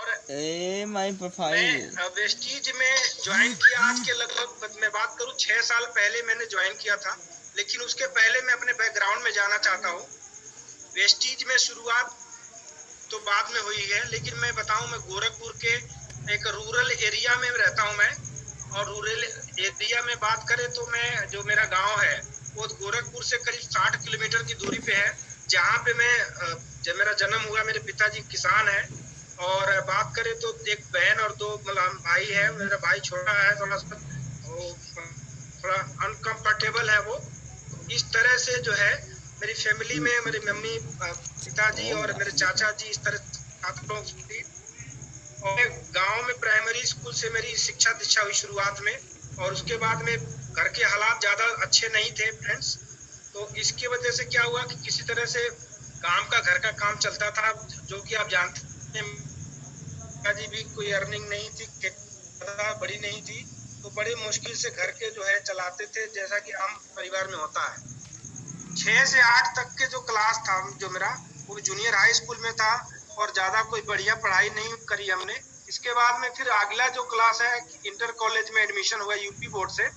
और my profile मैं Vestige में ज्वाइन किया आज के लगभग मैं बात करूं 6 साल पहले मैंने ज्वाइन किया था, लेकिन उसके पहले मैं अपने बैकग्राउंड में जाना चाहता हूं। वेस्टीज में शुरुआत तो बाद में हुई है, लेकिन मैं बताऊं मैं गोरखपुर के एक रूरल एरिया में रहता हूं मैं। और रूरल एरिया में बात करें तो मैं जो मेरा गांव है वो गोरखपुर से करीब 60 किलोमीटर की दूरी पे है, जहाँ पे मैं जब मेरा जन्म हुआ मेरे पिताजी किसान है। और बात करें तो एक बहन और दो मतलब भाई है। मेरा भाई छोटा है, थोड़ा सा थोड़ा अनकंफर्टेबल है वो। इस तरह से जो है मेरी फैमिली में मेरी मम्मी पिताजी और मेरे चाचा जी इस तरह सात लोग थी। और गांव में प्राइमरी स्कूल से मेरी शिक्षा दीक्षा हुई शुरुआत में। और उसके बाद में घर के हालात ज्यादा अच्छे नहीं थे फ्रेंड्स, तो इसकी वजह से क्या हुआ कि किसी तरह से काम का घर का काम चलता था, जो कि आप जानते हैं जी भी कोई अर्निंग नहीं थी, बड़ी नहीं थी, तो बड़ी मुश्किल से घर के जो है चलाते थे, जैसा कि आम परिवार में होता है। 6 से 8 तक के जो क्लास था जो मेरा, वो जूनियर हाई स्कूल में था और ज्यादा कोई बढ़िया पढ़ाई नहीं करी हमने। इसके बाद में फिर अगला जो क्लास है इंटर कॉलेज में एडमिशन हुआ यूपी बोर्ड से।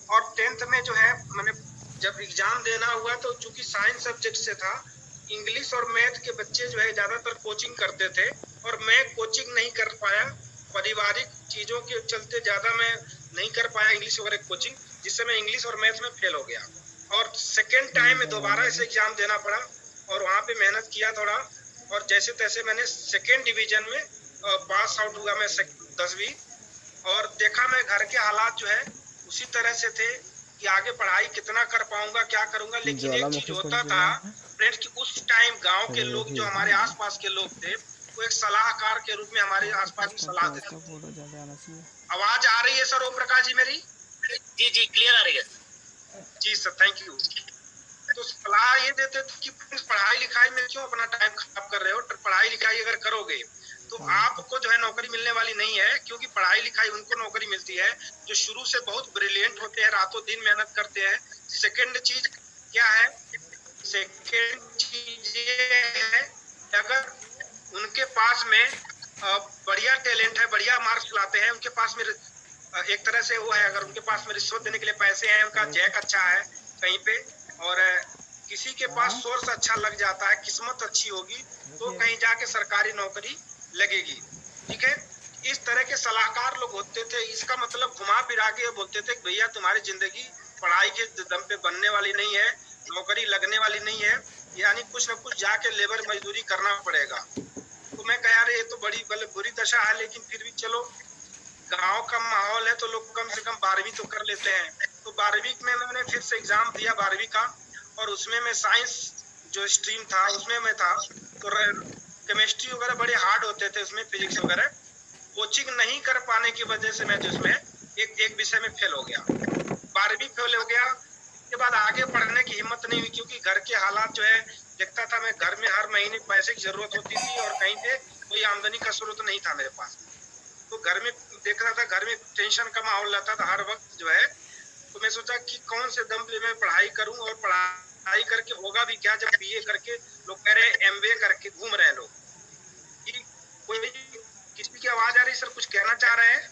और 10th में जो है मैंने जब एग्जाम देना हुआ तो चूंकि साइंस सब्जेक्ट से था, इंग्लिश और मैथ के बच्चे जो है ज्यादातर कोचिंग करते थे और मैं कोचिंग नहीं कर पाया। पारिवारिक चीजों के चलते ज्यादा मैं नहीं कर पाया इंग्लिश वगैरह कोचिंग, जिससे मैं इंग्लिश और मैथ में फेल हो गया। और सेकेंड टाइम में दोबारा इसे एग्जाम देना पड़ा और वहां पे मेहनत किया थोड़ा, और जैसे तैसे मैंने सेकेंड डिवीजन में पास आउट हुआ मैं 10वीं। और देखा मैं घर के हालात जो है उसी तरह से थे कि आगे पढ़ाई कितना कर पाऊंगा क्या करूंगा। लेकिन एक चीज होता था फ्रेंड्स कि उस टाइम गांव के लोग जो हमारे आसपास के लोग थे वो एक सलाहकार के रूप में हमारे आसपास में सलाह देते थे। आवाज आ रही है सर ओम प्रकाश जी मेरी? जी जी क्लियर आ रही है जी सर, थैंक यू। तो सलाह ये देते थे कि पढ़ाई लिखाई में क्यों अपना टाइम खराब कर रहे हो, पढ़ाई लिखाई अगर करोगे तो आपको जो है नौकरी मिलने वाली नहीं है, क्योंकि पढ़ाई लिखाई उनको नौकरी मिलती है जो शुरू से बहुत ब्रिलियंट होते हैं, रातों दिन मेहनत करते हैं। सेकेंड चीज क्या है, सेकेंड चीज ये है अगर उनके पास में बढ़िया टैलेंट है, बढ़िया मार्क्स लाते हैं, उनके पास में एक तरह से वो है, अगर उनके पास में रिश्वत देने के लिए पैसे हैं, उनका जैक अच्छा है कहीं पे, और किसी के पास सोर्स अच्छा लग जाता है, किस्मत अच्छी होगी तो कहीं जाके सरकारी नौकरी लगेगी। ठीक है, इस तरह के सलाहकार लोग होते थे। इसका मतलब घुमा फिरा के बोलते थे कि भैया तुम्हारी जिंदगी पढ़ाई के दम पे बनने वाली नहीं है, नौकरी लगने वाली नहीं है, यानी कुछ न कुछ जाके लेबर मजदूरी करना पड़ेगा। तो मैं कह रहा ये तो बड़ी बुरी दशा है, लेकिन फिर भी चलो गांव का माहौल है तो लोग कम से कम 12वीं तो कर लेते हैं। तो 12वीं में मैंने फिर से एग्जाम दिया 12वीं का, और उसमें मैं साइंस जो स्ट्रीम था उसमें मैं था, तो केमिस्ट्री वगैरह बड़े हार्ड होते थे उसमें, फिजिक्स वगैरह कोचिंग नहीं कर पाने की वजह से मैं जिसमें एक विषय में फेल हो गया, 12वीं फेल हो गया। इसके बाद आगे पढ़ने की हिम्मत नहीं हुई, क्योंकि घर के हालात जो है देखता था मैं, घर में हर महीने पैसे की जरूरत होती थी और कहीं पे कोई आमदनी का स्रोत नहीं था मेरे पास। तो घर में देख रहा था, घर में टेंशन का माहौल रहता था हर वक्त जो है। तो मैं सोचा कि कौन से दम पे मैं पढ़ाई करूं, और पढ़ाई करके होगा भी क्या, जब बीए करके लोग कह रहे हैं एमबीए करके घूम रहे हैं लोग। कोई किसी की आवाज आ रही सर, कुछ कहना चाह रहे हैं?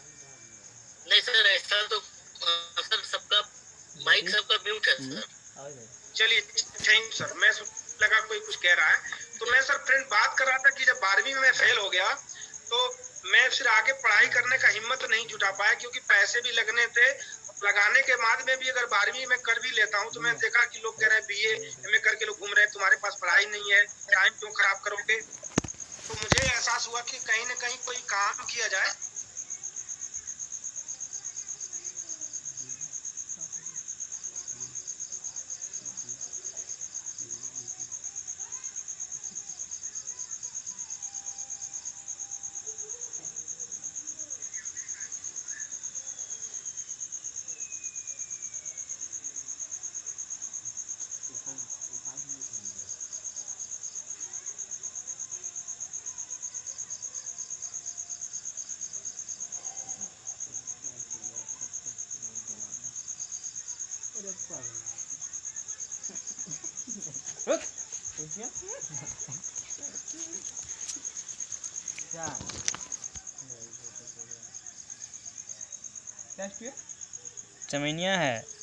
नहीं सर, ऐसा तो सर सबका माइक सबका म्यूट है सर। चलिए थैंक सर, मैं लगा कोई कुछ कह रहा है। तो मैं सर फ्रेंड बात कर रहा था कि जब 12वीं में मैं फेल हो गया तो मैं फिर आगे पढ़ाई करने का हिम्मत नहीं जुटा पाया, क्योंकि पैसे भी लगने थे। लगाने के बाद में भी अगर 12वीं में कर भी लेता हूँ तो मैं देखा कि लोग कह रहे हैं बीए एमए करके लोग घूम रहे हैं, तुम्हारे पास पढ़ाई नहीं है, टाइम क्यों खराब करोगे। तो मुझे एहसास हुआ कि कहीं ना कहीं कोई काम किया जाए। क्या स्टूडियो? चमेनिया है।